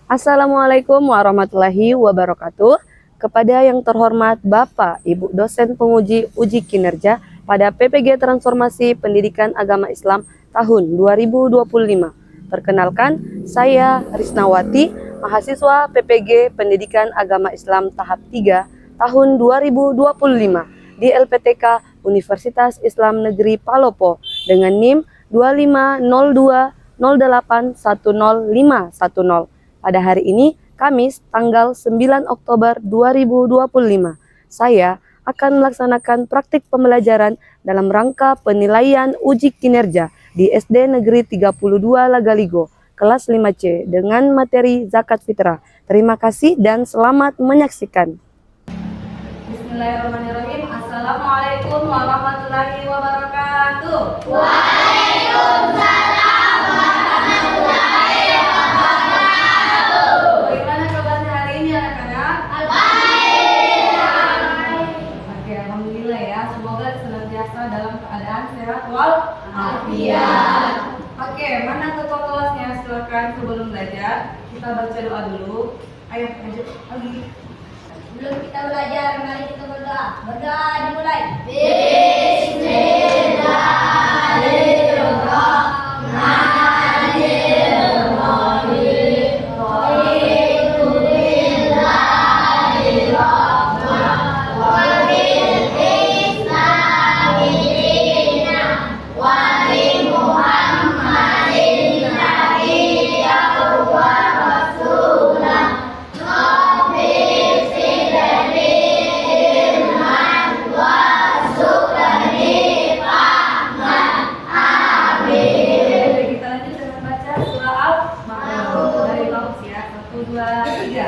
Assalamualaikum warahmatullahi wabarakatuh. Kepada yang terhormat Bapak, Ibu dosen penguji uji kinerja pada PPG Transformasi Pendidikan Agama Islam tahun 2025. Perkenalkan, saya Risnawati, mahasiswa PPG Pendidikan Agama Islam tahap 3 tahun 2025 di LPTK Universitas Islam Negeri Palopo dengan NIM 2502081051. Pada hari ini, Kamis, tanggal 9 Oktober 2025, saya akan melaksanakan praktik pembelajaran dalam rangka penilaian uji kinerja di SD Negeri 32 Lagaligo, kelas 5C dengan materi zakat fitrah. Terima kasih dan selamat menyaksikan. Bismillahirrahmanirrahim. Assalamualaikum warahmatullahi wabarakatuh. Waalaikumsalam warahmatullahi wabarakatuh. Bagaimana kabarnya hari ini anak-anak? Baik. Oke, alhamdulillah ya. Semoga senantiasa dalam keadaan sehat walafiat. Oke, mana ketua kelasnya? Silakan sebelum belajar kita baca doa dulu. Ayo lanjut lagi. Sebelum kita belajar, mari kita berdoa. Berdoa dimulai. Kita lanjut dengan baca surah Al-Baqarah dari Paus ya. 1, 2, 3.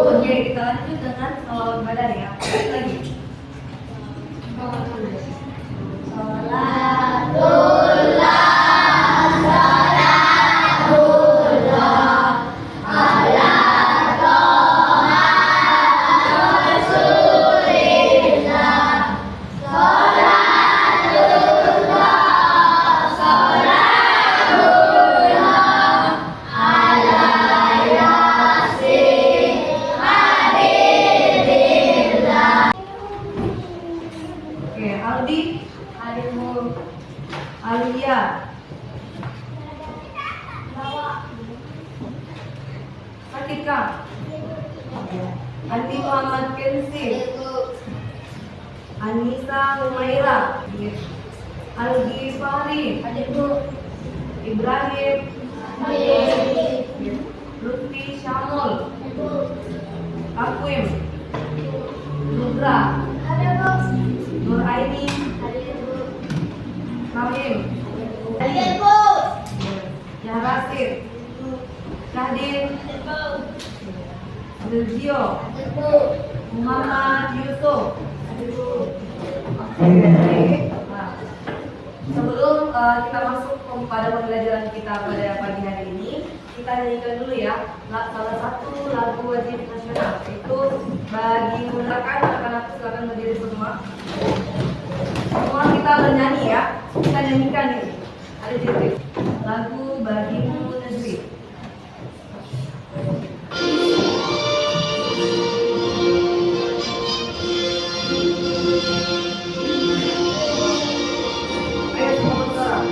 Oke, kita lanjut dengan salawat badar ya. Lagi. Oke, Aldi, Alia, Atika, Andi Muhammad Kensi, Anissa Humaira, Algi Fahri, Ibrahim, Lutfi Syamul, Akwim, Nugra, Nur Aini, Rahim, Yahrasir, Syahdin, Zulzio, Muhammad Yusuf. Nah, sebelum kita masuk pada pembelajaran kita pada pagi hari ini, kita nyanyikan dulu ya salah satu lagu wajib nasional, itu bagi menggunakan anak-anak silakan berdiri semua. Semua kita bernyanyi ya, kita nyanyikan ini. Ada judul lagu Bagimu Negeri. Ayo semua bersorak.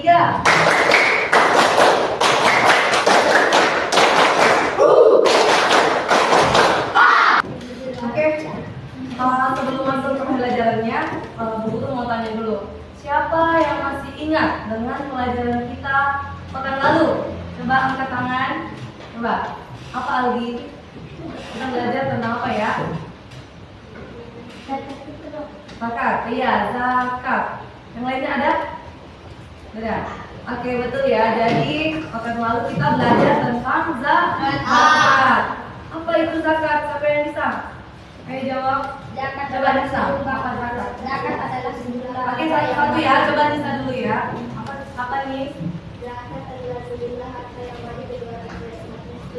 3. Oke, sebelum masuk ke pembelajarannya, Bu Guru mau tanya dulu. Siapa yang masih ingat dengan pelajaran kita pekan lalu? Coba angkat tangan. Coba. Apa Algi? Kita belajar tentang apa ya? Zakat. Iya, zakat. Yang lainnya ada? Ada. Oke, betul ya. Jadi, pekan lalu kita belajar tentang zakat. Apa itu zakat? Siapa yang bisa? Ayo jawab. Zakat Coba Nisa. Apa zakat? Zakat adalah sejumlah Oke, satu-satu ya. Coba Nisa dulu ya. Apa nih? zakat adalah sejumlah harta yang wajib dikeluarkan oleh umat muslim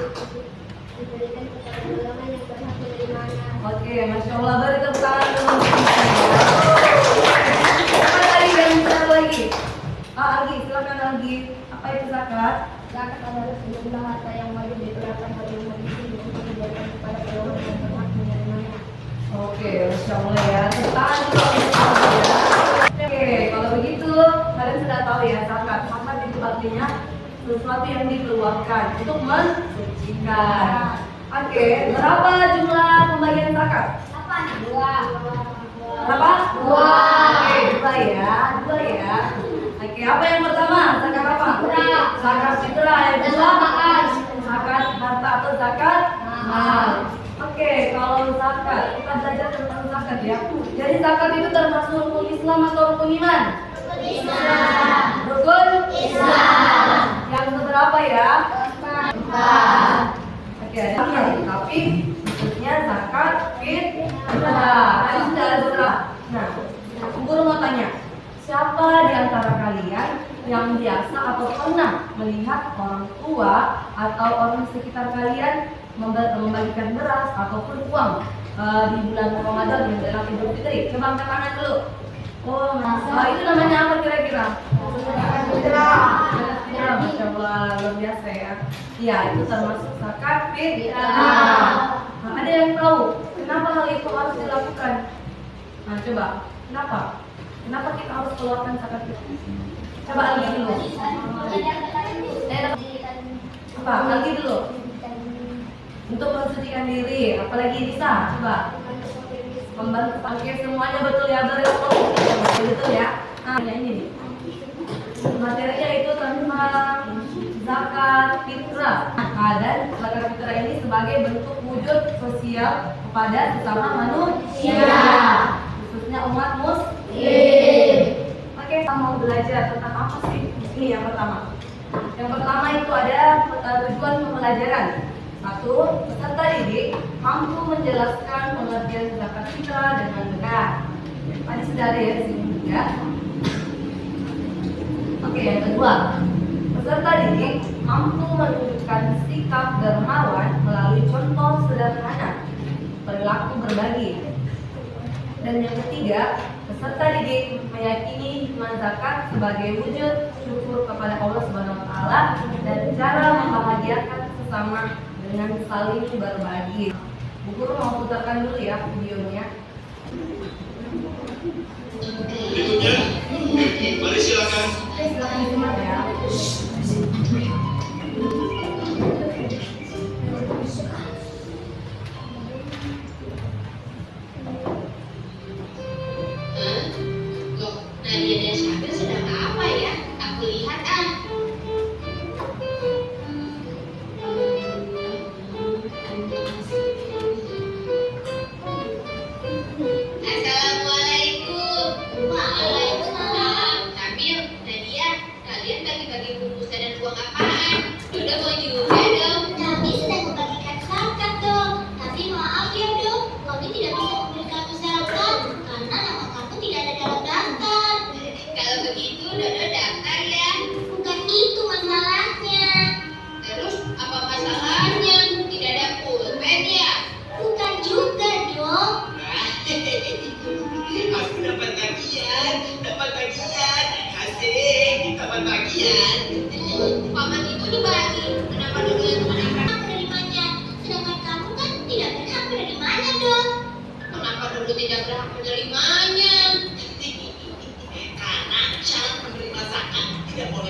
untuk diberikan kepada golongan yang berhak menerimanya. Oke, Masya Allah. Beri tepuk tangan dulu. Apa lagi yang satu lagi? Algi, silakan Algi. Apa itu zakat? Zakat adalah sejumlah harta yang wajib dikeluarkan oleh umat muslim untuk diberikan kepada golongan yang berhak menerimanya. Oke, Masya Allah ya. Tepuk tangan dulu untuk Algi ya. Oke, kalau begitu kalian sudah tahu ya zakat. Zakat itu artinya sesuatu yang dikeluarkan untuk mensucikan. Oke, berapa jumlah pembagian zakat? Apa? Dua. Berapa? Dua. Oke, dua ya. Dua ya. Oke, apa yang pertama? Zakat apa? Fitrah. Zakat fitrah. Yang kedua? Zakat harta atau zakat mal. Oke, kalau zakat, kita belajar tentang zakat ya. Jadi zakat itu termasuk rukun Islam atau rukun iman? Islam. Rukun Islam. yang keberapa ya? Empat. Oke, ada yang tapi maksudnya zakat fitrah. Tadi sudah ada beberapa. Nah, Guru mau tanya, siapa di antara kalian yang biasa atau pernah melihat orang tua atau orang sekitar kalian membagikan beras ataupun uang di bulan Ramadan yang dalam Idul Fitri? Coba angkat tangan dulu. Oh, itu namanya apa kira-kira? Zakat fitrah. Masya Allah, luar biasa ya. Iya, itu termasuk zakat fitrah. Nah, ada yang tahu kenapa hal itu harus dilakukan? Nah, coba, kenapa? Kenapa kita harus keluarkan zakat fitrah? Coba Algi dulu. Apa? Algi dulu. Untuk mensucikan diri, apalagi Nisa, coba. Membantu pakai semuanya betul ya, betul ya. Nah, ini nih. Materinya itu tentang zakat fitrah. Nah, dan zakat fitrah ini sebagai bentuk wujud sosial kepada sesama manusia, khususnya umat muslim. Oke, kita mau belajar tentang apa sih? Ini yang pertama. Yang pertama itu ada tujuan pembelajaran. Satu, peserta didik mampu menjelaskan pengertian zakat fitrah dengan benar. Tadi sudah ada ya di sini juga. Oke, yang kedua, peserta didik mampu menunjukkan sikap dermawan melalui contoh sederhana perilaku berbagi. Dan yang ketiga, peserta didik meyakini hikmah zakat sebagai wujud syukur kepada Allah Subhanahu wa taala dan cara membahagiakan sesama dengan saling berbagi. Bu Guru mau putarkan dulu ya videonya. Mari silakan. Silakan disimak ya. Loh, Nadia dan Syafir sedang apa ya? Aku lihat ah. Assalamualaikum. Waalaikumsalam. Syafir, Nadia, kalian bagi-bagi bungkusan dan uang apaan? Udah mau juga dong. Kami sedang membagikan zakat dong. Tapi maaf ya dong, kami tidak bisa memberikan zakat karena nama kamu tidak ada dalam daftar. Kalau begitu, Dodo daftar ya. Bukan itu masalahnya. Terus apa masalahnya? Tidak ada pulpen ya? Bukan juga dong. Aku dapat tagihan. Asik, dapat tagihan. Paman itu dibagi. Kenapa Dodo yang menangkap? Hak menerimanya. Sedangkan kamu kan tidak berhak menerimanya dong. Kenapa Dodo tidak berhak menerimanya? Karena syarat menerima zakat tidak boleh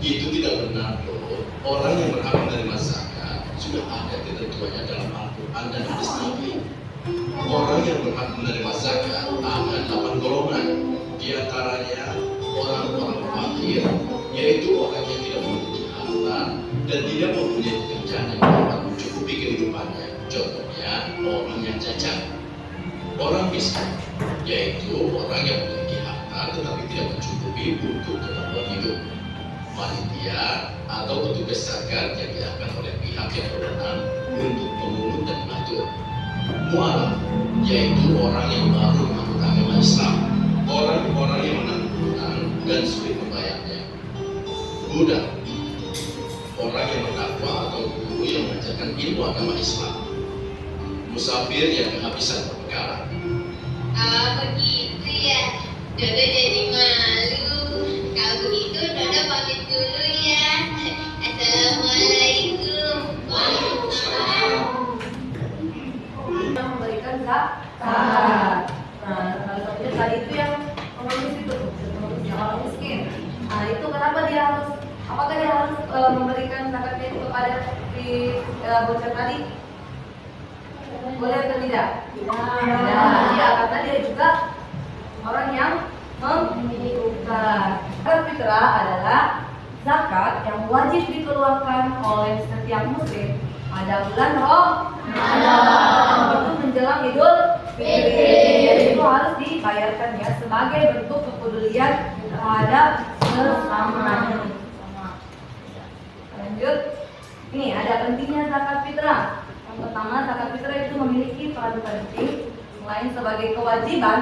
Itu tidak benar loh. Orang yang berhak menerima zakat sudah ada ketentuannya dalam Al-Quran dan hadis Nabi. Orang yang berhak menerima zakat ada 8 golongan. Di antaranya orang-orang fakir, yaitu orang yang tidak memiliki harta dan tidak mempunyai pekerjaan yang dapat mencukupi kehidupannya. Contohnya orang yang cacat. Orang miskin, yaitu orang yang memiliki harta tetapi tidak mencukupi untuk keperluan hidup. Panitia atau petugas zakat yang dilakukan oleh pihak yang berwenang untuk memungut dan mengatur. Mualaf, yaitu orang yang baru menganut agama Islam, orang-orang yang menanggung hutang dan sulit membayarnya. Budak, orang yang berdakwah atau guru yang mengajarkan ilmu agama Islam. Musafir yang kehabisan perbekalan. Begitu ya. Dodo jadi malu. Kalau begitu Dodo pamit dulu ya. Assalamualaikum. Waalaikumsalam. Yang memberikan zakat. Nah, salah satunya tadi itu yang pengemis itu, yang orang miskin. Nah, itu kenapa dia harus, apakah dia harus memberikan zakatnya itu kepada si bocah tadi? Boleh atau tidak? Ya, karena dia juga orang yang membutuhkan. Zakat fitrah adalah zakat yang wajib dikeluarkan oleh setiap muslim pada bulan Ramadan. Itu menjelang Idul Fitri. Jadi itu harus dibayarkan ya sebagai bentuk kepedulian terhadap sesama. Lanjut. Ini ada pentingnya zakat fitrah. Yang pertama, zakat fitrah itu memiliki peran penting selain sebagai kewajiban.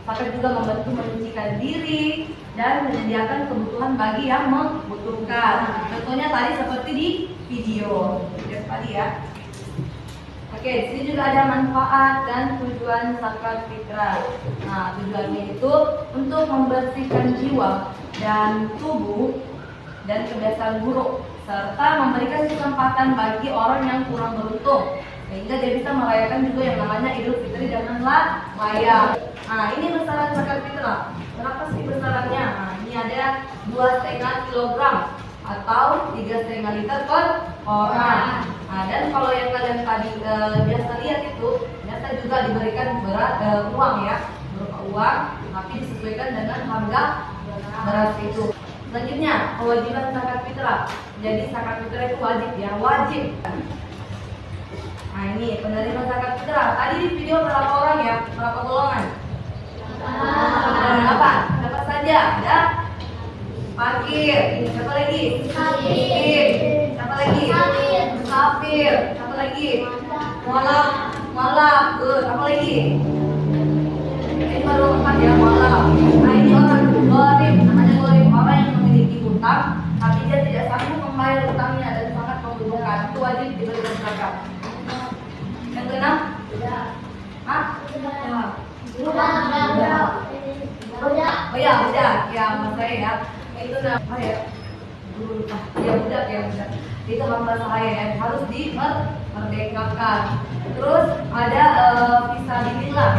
Zakat juga membantu menyucikan diri dan menyediakan kebutuhan bagi yang membutuhkan. Contohnya tadi seperti di video tadi ya. Oke, di sini juga ada manfaat dan tujuan zakat fitrah. Nah, tujuannya itu untuk membersihkan jiwa dan tubuh dan kebiasaan buruk, serta memberikan kesempatan bagi orang yang kurang beruntung, sehingga dia bisa merayakan juga yang namanya Idul Fitri dengan layak. Nah, ini besaran zakat fitrah. Berapa sih besarannya? Nah, ini ada 2,5 kg atau 3,5 liter per orang. Nah, dan kalau yang kalian tadi biasa lihat itu, biasa juga diberikan uang ya, berupa uang, tapi disesuaikan dengan harga beras itu. Selanjutnya, kewajiban zakat fitrah. Jadi zakat fitrah itu wajib ya, wajib. Nah, ini penerima zakat fitrah. Tadi di video berapa orang ya? Berapa golongan? Apa? Siapa saja? Ada fakir. Siapa lagi? Miskin. Siapa lagi? Musafir. Siapa lagi? Mualaf. Siapa lagi? Ini baru 4 ya, mualaf. Nah, ini orang gharib. Namanya gharib, orang yang memiliki hutang tapi dia tidak sanggup membayar hutangnya dan sangat membutuhkan. Itu wajib diberikan zakat. Yang keenam? Oh ya, budak ya, mas saya ya. Itu nama ya. Budak. Itu hamba sahaya ya, harus dimerdekakan. Terus ada fisabilillah.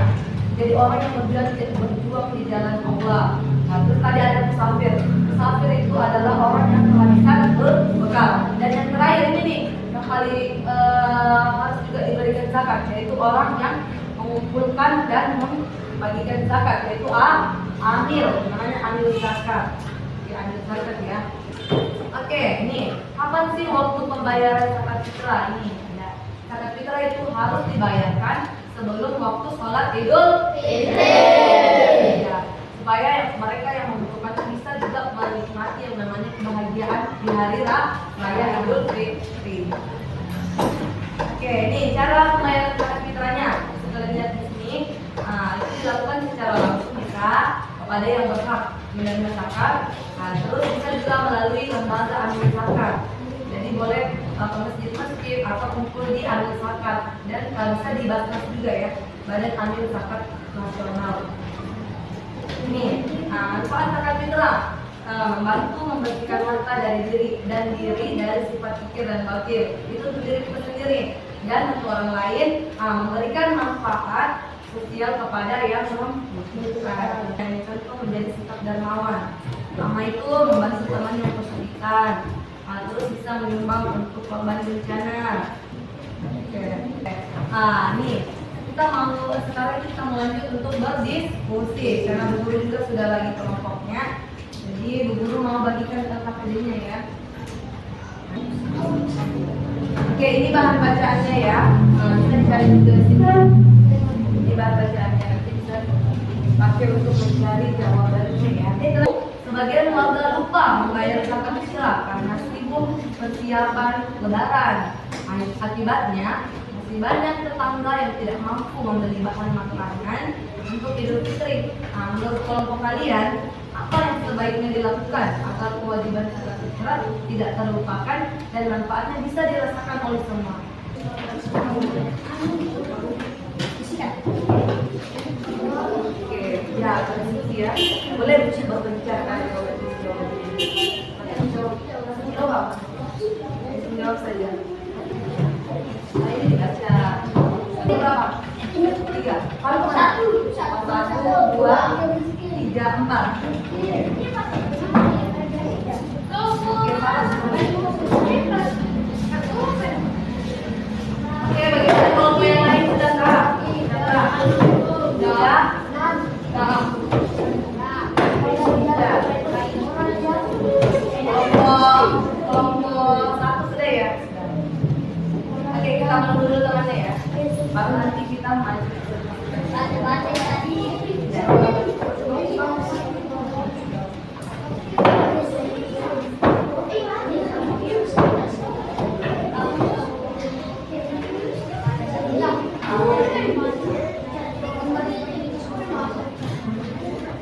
Jadi orang yang berjuang di jalan Allah. Nah, terus tadi ada musafir. Musafir itu adalah orang yang kehabisan berbekal. Dan yang terakhir ini nih, yang paling harus juga diberikan zakat, yaitu orang yang mengumpulkan dan membagikan zakat, yaitu amil, namanya amil zakat. Amil zakat ya. Oke, ini kapan sih waktu pembayaran zakat fitrah ini? Ya, zakat fitrah itu harus dibayarkan sebelum waktu sholat Idul Fitri. Ya, supaya mereka yang membutuhkan bisa juga menikmati yang namanya kebahagiaan di hari raya Idul Fitri. Oke, ini cara pembayaran zakat fitrahnya. Kalian lihat di sini. Nah, itu dilakukan secara langsung bisa kepada yang berhak menerima zakat. Nah, terus bisa juga melalui lembaga amil zakat. Jadi boleh ke masjid-masjid atau kumpul di amil zakat, dan bisa di Basnas juga ya, Badan Amil Zakat Nasional. Ini, manfaat zakat fitrah membantu membersihkan harta dari diri dari sifat kikir dan batil. Itu untuk diri kita sendiri dan untuk orang lain, memberikan manfaat sosial kepada yang membutuhkan. Dan contoh menjadi sikap dermawan. Sama itu membantu teman yang kesulitan, terus bisa menyumbang untuk korban bencana. Oke. Nih sekarang kita mau lanjut untuk berdiskusi karena Bu Guru juga sudah lagi kelompoknya. Jadi Bu Guru mau bagikan KKPD-nya ya. Oke, ini bahan bacaannya ya. Kita cari juga di sini. Ini bahan bacaannya, nanti bisa pakai untuk mencari jawabannya ya. Sebagian warga lupa membayar zakat fitrah karena sibuk persiapan Lebaran. Akibatnya masih banyak tetangga yang tidak mampu membeli bahan makanan untuk Idul Fitri. Menurut kelompok kalian, apa yang sebaiknya dilakukan agar kewajiban zakat fitrah tidak terlupakan dan manfaatnya bisa dirasakan oleh semua? Oke, ya berdiskusi ya. Boleh berbicara kan kalau berdiskusi. Jawab saja. Ini dibaca. Ini berapa? 3. Kalau 1, 2, 3, 4. Oke, bagaimana kalau yang lain sudah kah? Sudah? Kelompok 1 sudah ya? Oke, kita menunggu dulu temannya ya. Baru nanti kita maju.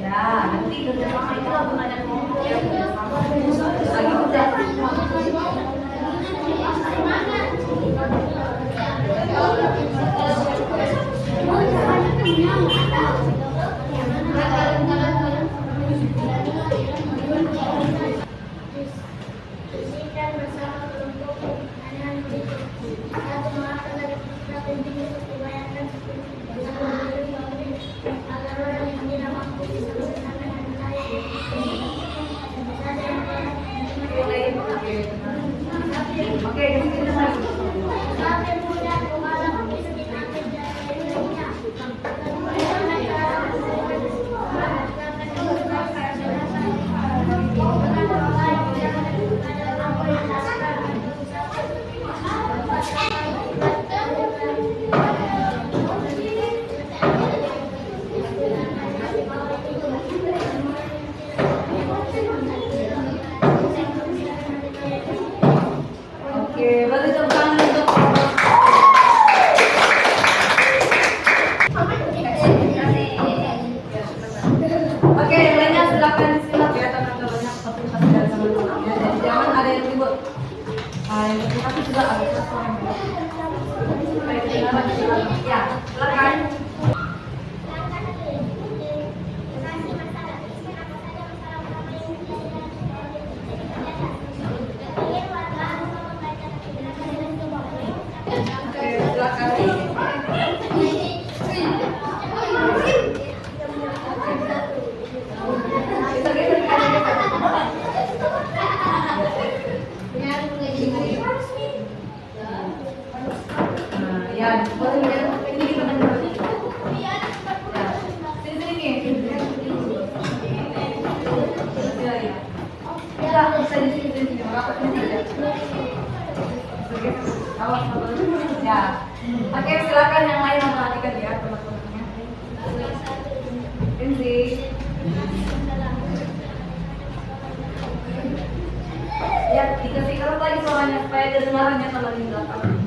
Ya, nanti kerjasama itu langsung ada kelompok ya. Lagi udah. Bersihkan bersama kelompok anak-anak berikut. 1. Maafkan dari kita pentingnya kebayangkan agar orang yang tidak mampu bisa bersama dengan saya. Oke, kita lagi. Sampai mudah kepala memiskin akhir dari dunia. Bagaimana cara Oke, balik tepuk tangan untuk Oke, yang lainnya silakan disimak ya teman-teman yang partisipasi dari teman-temannya. Jadi jangan ada yang ribut. Yang partisipasi juga harus sesuai. Baik, silakan. Ya, silakan. Oke, silakan. Ya, boleh ya. Ini kita mencoba. Ya. Sini nih. Ya. Ya, bisa di sini. Rapat ini aja. Oke. Awas, ya. Oke, silakan yang lain memperhatikan ya teman-temannya. Ini. Ya, dikasih kertas lagi suaranya supaya kedengarannya kalau di belakang.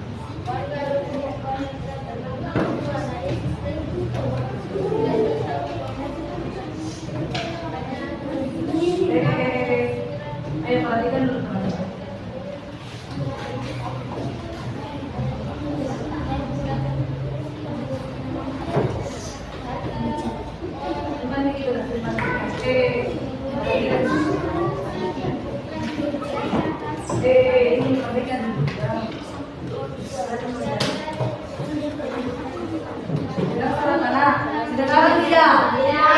Ayo perhatikan dulu teman-teman. Ini perhatikan dulu. Sudah salah mana? Sudah salah tidak? Ya.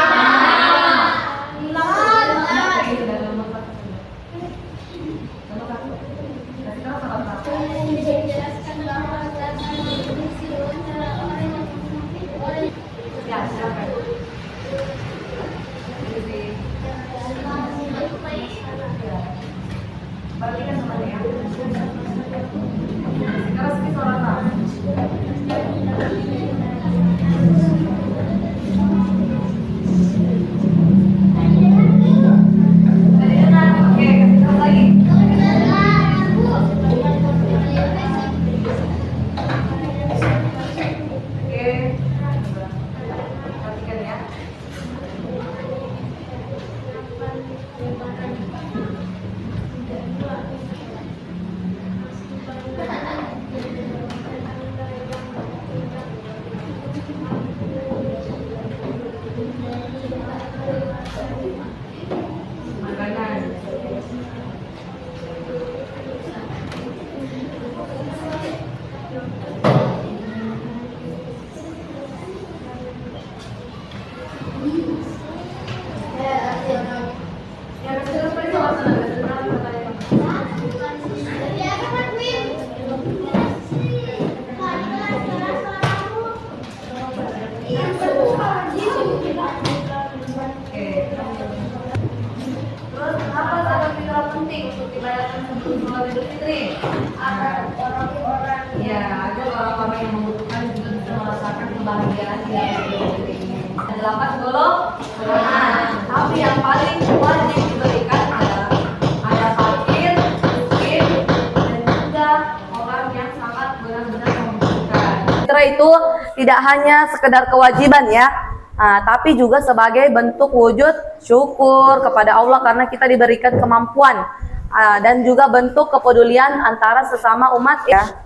penting untuk dibayarkan sebelum sholat Idul Fitri? Agar orang-orang yang membutuhkan juga bisa merasakan kebahagiaan di dalam Idul Fitri ini. 8 golongan. Tapi yang paling wajib diberikan adalah ada fakir, miskin, dan juga orang yang sangat benar-benar membutuhkan. Fitra itu tidak hanya sekedar kewajiban ya, tapi juga sebagai bentuk wujud syukur kepada Allah karena kita diberikan kemampuan, dan juga bentuk kepedulian antara sesama umat ya.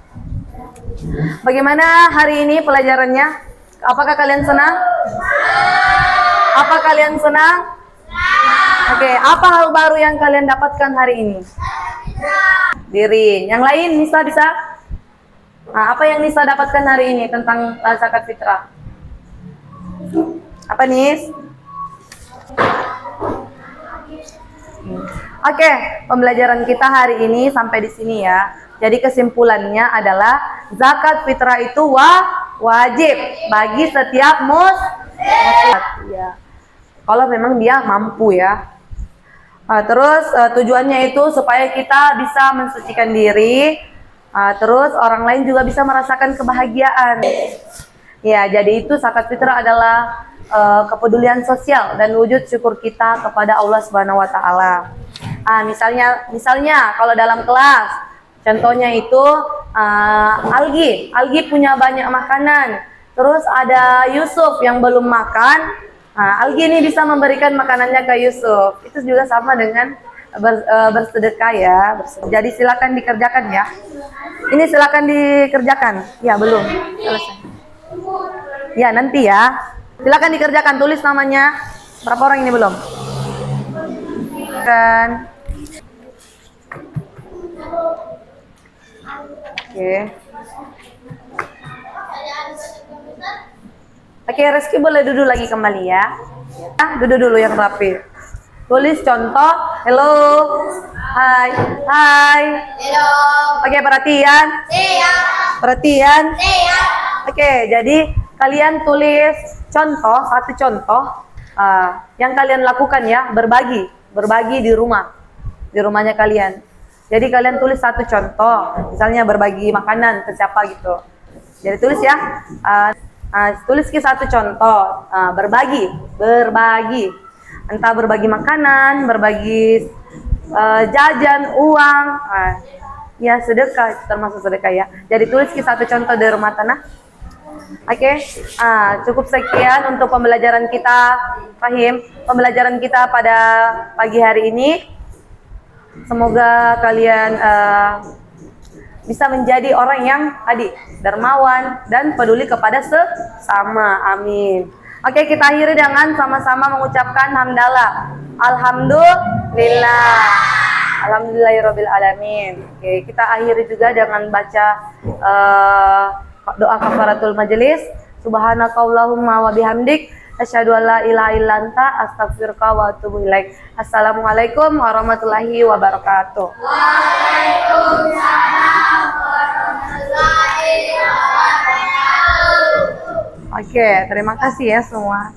Bagaimana hari ini pelajarannya? Apakah kalian senang? Apa kalian senang? Oke, apa hal baru yang kalian dapatkan hari ini? Diri. Yang lain, Nisa bisa? Apa yang Nisa dapatkan hari ini tentang zakat fitrah? Apa Nis? Oke, pembelajaran kita hari ini sampai di sini ya. Jadi kesimpulannya adalah zakat fitrah itu wajib bagi setiap muslim ya. Kalau memang dia mampu ya. Terus tujuannya itu supaya kita bisa mensucikan diri, terus orang lain juga bisa merasakan kebahagiaan. Ya, jadi itu zakat fitrah adalah kepedulian sosial dan wujud syukur kita kepada Allah Subhanahu wa taala. Misalnya kalau dalam kelas, contohnya itu Algi punya banyak makanan. Terus ada Yusuf yang belum makan. Algi ini bisa memberikan makanannya ke Yusuf. Itu juga sama dengan bersedekah ya. Jadi silakan dikerjakan ya. Ini silakan dikerjakan. Ya, belum selesai. Ya, nanti ya. Silakan dikerjakan, tulis namanya. Berapa orang ini belum? Kan. Oke, Reski boleh duduk lagi kembali ya. Duduk dulu yang rapi. Tulis contoh. Hello. Hai. Hello. Oke, perhatian. Perhatian. Oke, jadi kalian tulis contoh, satu contoh yang kalian lakukan ya, berbagi di rumahnya kalian. Jadi kalian tulis satu contoh, misalnya berbagi makanan ke siapa gitu. Jadi tulis ya, tulis satu contoh, berbagi, entah berbagi makanan, berbagi jajan, uang, ya sedekah, termasuk sedekah ya. Jadi tulis satu contoh dari rumah tanah. Oke, cukup sekian untuk pembelajaran kita, Fahim. Pembelajaran kita pada pagi hari ini. Semoga kalian bisa menjadi orang yang dermawan dan peduli kepada sesama. Amin. Oke, kita akhiri dengan sama-sama mengucapkan hamdalah. Alhamdulillah. Alhamdulillahirabbil alamin. Oke, kita akhiri juga dengan baca doa kafaratul majelis. Subhanakallahumma wa bihamdik asyhadu an la ilaha illa anta astaghfiruka wa atubu ilaik. Assalamualaikum warahmatullahi wabarakatuh. Waalaikumsalam warahmatullahi wabarakatuh. Oke, terima kasih ya semua.